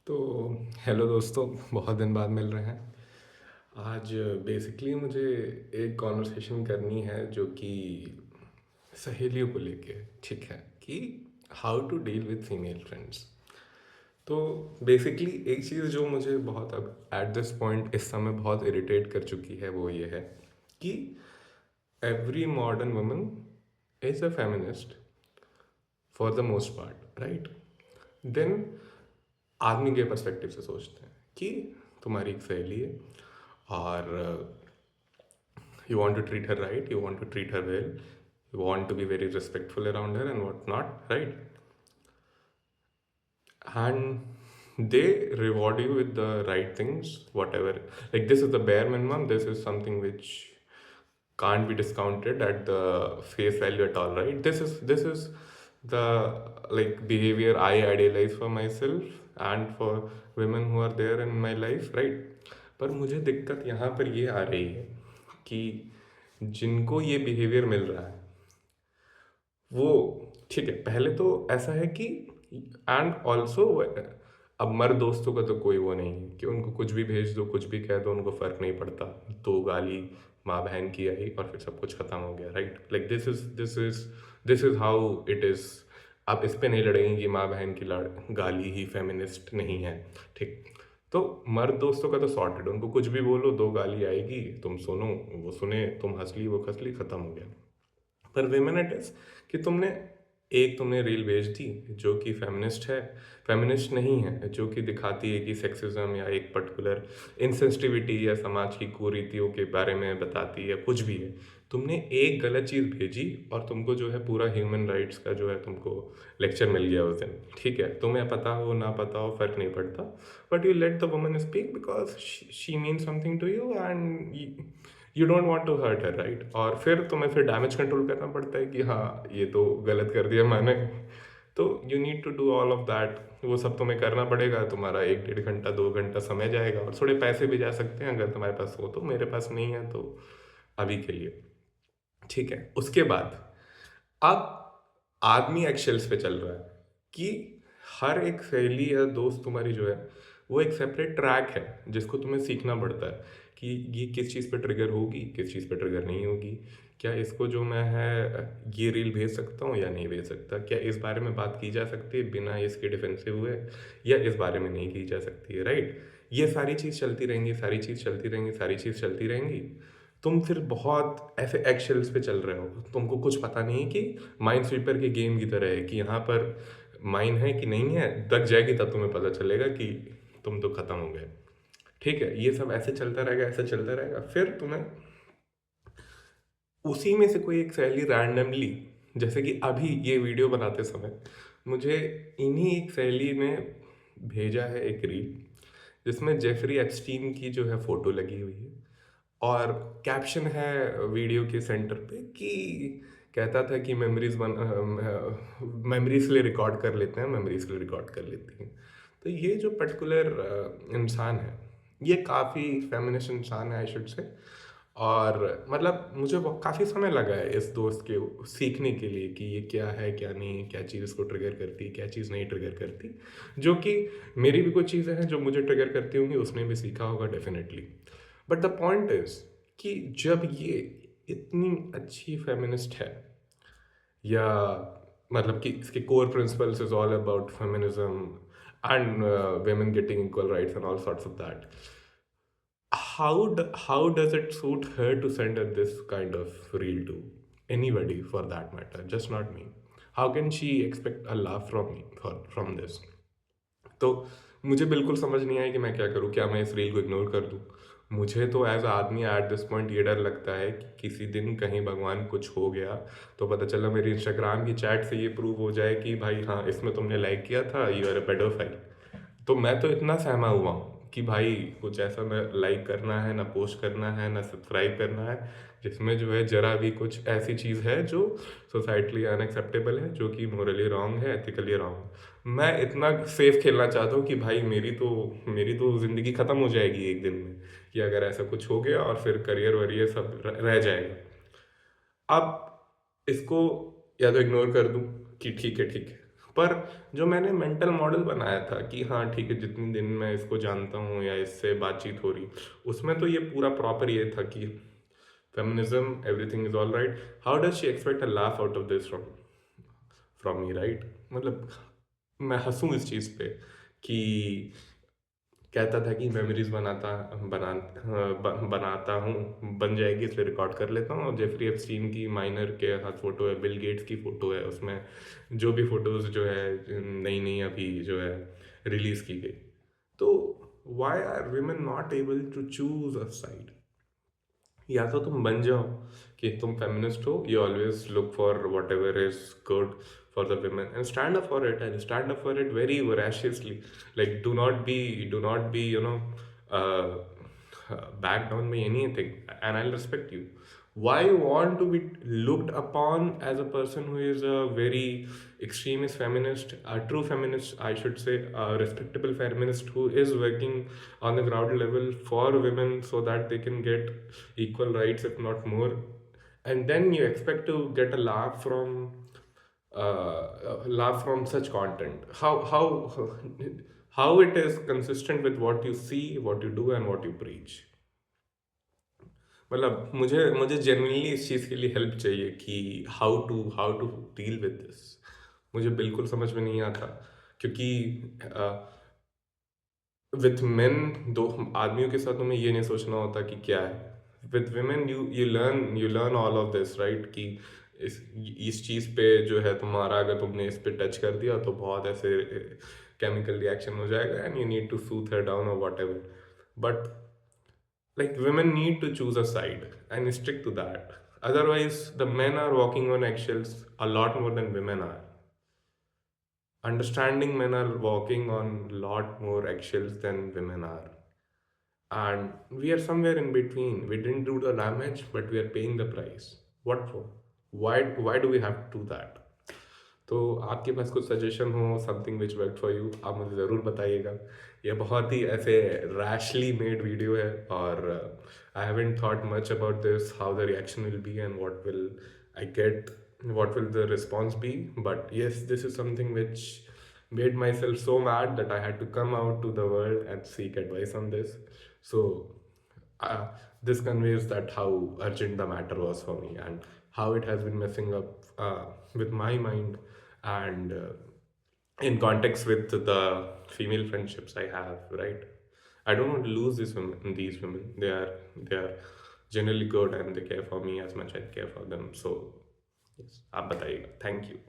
तो हेलो दोस्तों, बहुत दिन बाद मिल रहे हैं। आज बेसिकली मुझे एक कॉन्वर्सेशन करनी है जो कि सहेलियों को लेके, ठीक है, कि how to deal with female friends. तो बेसिकली एक चीज़ जो मुझे बहुत अब एट दिस पॉइंट इस समय बहुत इरिटेट कर चुकी है वो ये है कि every modern woman is a feminist for the most part, right. Then आदमी के पर्सपेक्टिव से सोचते हैं कि तुम्हारी एक सहेली है और you want to treat her right, you want to treat her well, you want to be very respectful around her and whatnot, right? And they reward you with the right things, whatever. Like, this is the bare minimum, this is something which can't be discounted at the face value at all, right? This is the like behavior I idealize for myself and for women who are there in my life, right? पर मुझे दिक्कत यहाँ पर ये आ रही है कि जिनको ये बिहेवियर मिल रहा है वो ठीक है। पहले तो ऐसा है कि एंड ऑल्सो अब मर्द दोस्तों का तो कोई वो नहीं है कि उनको कुछ भी भेज दो, कुछ भी कह दो, उनको फ़र्क नहीं पड़ता। दो गाली माँ बहन की आई और फिर सब कुछ ख़त्म हो गया, right. Like this is how it is. आप इस पे नहीं लड़ेंगे कि माँ बहन की गाली ही फेमिनिस्ट नहीं है, ठीक। तो मर्द दोस्तों का तो सॉर्टेड, उनको कुछ भी बोलो, दो गाली आएगी, तुम सुनो, वो सुने, तुम हंस ली, वो हंस ली, ख़त्म हो गया। पर वेमेन इट इज़ कि तुमने रील भेज दी जो कि फेमिनिस्ट है, फेमिनिस्ट नहीं है, जो कि दिखाती है कि सेक्सिज्म या एक पर्टिकुलर इनसेंसिटिविटी या समाज की कुरीतियों के बारे में बताती है, कुछ भी है। तुमने एक गलत चीज़ भेजी और तुमको जो है पूरा ह्यूमन राइट्स का जो है तुमको लेक्चर मिल गया उस दिन, ठीक है। तुम्हें पता हो ना पता हो फ़र्क नहीं पड़ता, but you let the woman speak because she mean something to you and you don't want to hurt her, right. और फिर तुम्हें फिर डैमेज कंट्रोल करना पड़ता है कि हाँ ये तो गलत कर दिया मैंने। तो you need to do all of that, वो सब तुम्हें करना पड़ेगा। तुम्हारा 1 डेढ़ घंटा 2 घंटा समय जाएगा और थोड़े पैसे भी जा सकते हैं अगर तुम्हारे पास हो तो। मेरे पास नहीं है तो अभी के लिए ठीक है। उसके बाद अब आदमी एक्शल्स पे चल रहा है कि हर एक सहेली या दोस्त तुम्हारी जो है वो एक सेपरेट ट्रैक है जिसको तुम्हें सीखना पड़ता है कि ये किस चीज़ पे ट्रिगर होगी, किस चीज़ पे ट्रिगर नहीं होगी। क्या इसको जो मैं है ये रील भेज सकता हूँ या नहीं भेज सकता, क्या इस बारे में बात की जा सकती है बिना इसके डिफेंसिव हुए, या इस बारे में नहीं की जा सकती है, राइट। ये सारी चीज़ चलती रहेंगी, सारी चीज़ चलती रहेंगी, सारी चीज़ चलती रहेंगी। तुम फिर बहुत ऐसे एक्शल्स पे चल रहे हो, तुमको कुछ पता नहीं है कि माइन स्वीपर के गेम की तरह है कि यहाँ पर माइन है कि नहीं है, दग जाएगी तब तुम्हें पता चलेगा कि तुम तो ख़त्म हो गए, ठीक है। ये सब ऐसे चलता रहेगा, ऐसे चलता रहेगा। फिर तुम्हें उसी में से कोई एक सहेली रैंडमली, जैसे कि अभी ये वीडियो बनाते समय मुझे इन्हीं एक सहेली ने भेजा है एक रील जिसमें जेफरी एप्स्टीन की जो है फ़ोटो लगी हुई है और कैप्शन है वीडियो के सेंटर पे कि कहता था कि मेमोरीज के लिए रिकॉर्ड कर लेते हैं, मेमोरीज के लिए रिकॉर्ड कर लेती हैं। तो ये जो पर्टिकुलर इंसान है ये काफ़ी फेमिनिस्ट इंसान है, आई शुड से। और मतलब मुझे काफ़ी समय लगा है इस दोस्त के सीखने के लिए कि ये क्या है क्या नहीं है, क्या चीज़ इसको ट्रिगर करती है, क्या चीज़ नहीं ट्रिगर करती। जो कि मेरी भी कुछ चीज़ें हैं जो मुझे ट्रिगर करती होंगी, उसने भी सीखा होगा definitely. But the point is कि जब ये इतनी अच्छी फेमिनिस्ट है, या मतलब कि इसके core principles is all about feminism and women getting equal rights and all sorts of that, how does it suit her to send her this kind of reel to anybody for that matter, just not me? How can she expect a laugh from me from this? तो मुझे बिल्कुल समझ नहीं आया कि मैं क्या करूँ, क्या मैं इस रील को इग्नोर कर दूँ। मुझे तो एज आदमी एट दिस पॉइंट ये डर लगता है कि किसी दिन कहीं भगवान कुछ हो गया तो पता चला मेरी इंस्टाग्राम की चैट से ये प्रूव हो जाए कि भाई हाँ इसमें तुमने लाइक किया था, यू आर अ पेडोफाइल। तो मैं तो इतना सहमा हुआ हूँ कि भाई कुछ ऐसा ना लाइक करना है, ना पोस्ट करना है, ना सब्सक्राइब करना है जिसमें जो है जरा भी कुछ ऐसी चीज़ है जो सोसाइटली अनएक्सेप्टेबल है, जो कि मोरली रॉन्ग है, एथिकली रॉन्ग। मैं इतना सेफ खेलना चाहता हूँ कि भाई मेरी तो ज़िंदगी ख़त्म हो जाएगी एक दिन में, कि अगर ऐसा कुछ हो गया और फिर करियर वरियर सब रह जाएगा। अब इसको या तो इग्नोर कर दूँ कि ठीक है ठीक है, पर जो मैंने मेंटल मॉडल बनाया था कि हाँ ठीक है, जितनी दिन मैं इसको जानता हूँ या इससे बातचीत हो रही, उसमें तो ये पूरा प्रॉपर ये था कि feminism, everything is all right, how does she expect a laugh out of this from me, right? मतलब मैं हंसूं इस चीज़ पे कि कहता था कि मेमोरीज बनाता हूँ, बन जाएगी इसलिए रिकॉर्ड कर लेता हूँ। और जेफरी एप्स्टीन की माइनर के साथ फोटो है, बिल गेट्स की फोटो है, उसमें जो भी फोटोज जो है नई नई अभी जो है रिलीज की गई। तो why are women not able to choose a side? या तो तुम बन जाओ कि तुम फेमिनिस्ट हो, you always look for whatever is good for the women and stand up for it, and stand up for it very voraciously. Like, do not be uh, back down by anything, and I'll respect you. Why you want to be looked upon as a person who is a very extremist feminist, a true feminist, I should say, a respectable feminist who is working on the ground level for women so that they can get equal rights, if not more, and then you expect to get a laugh from such content? How it is consistent with what you see, what you do, and what you preach? मतलब मुझे मुझे genuinely इस चीज़ के लिए help चाहिए कि how to deal with this. मुझे बिल्कुल समझ में नहीं आता, क्योंकि विथ मेन, दो आदमियों के साथ तुम्हें ये नहीं सोचना होता कि क्या है। With women you learn all of this, right? कि इस चीज़ पे जो है तुम्हारा, अगर तुमने इस पे टच कर दिया तो बहुत ऐसे केमिकल रिएक्शन हो जाएगा, and you need to soothe her down और whatever. But like, women need to choose a side and stick to that. Otherwise, the men are walking on eggshells a lot more than women are. Understanding men are walking on a lot more eggshells than women are. And we are somewhere in between. We didn't do the damage, but we are paying the price. What for? Why do we have to do that? तो आपके पास कुछ suggestion हो, something which work for you, आप मुझे ज़रूर बताइएगा। ये बहुत ही ऐसे रैशली मेड वीडियो है, और I haven't thought much about this, how the reaction will be and what will I get, what will the response be. But yes, this is something which made myself so mad that I had to come out to the world and seek advice on this. So, uh, this conveys that how urgent the matter was for me, and how it has been messing up with my mind, and in context with the female friendships I have, right? I don't want to lose these women. They are generally good, and they care for me as much as I care for them. So, yes, आप बताइएगा. Thank you.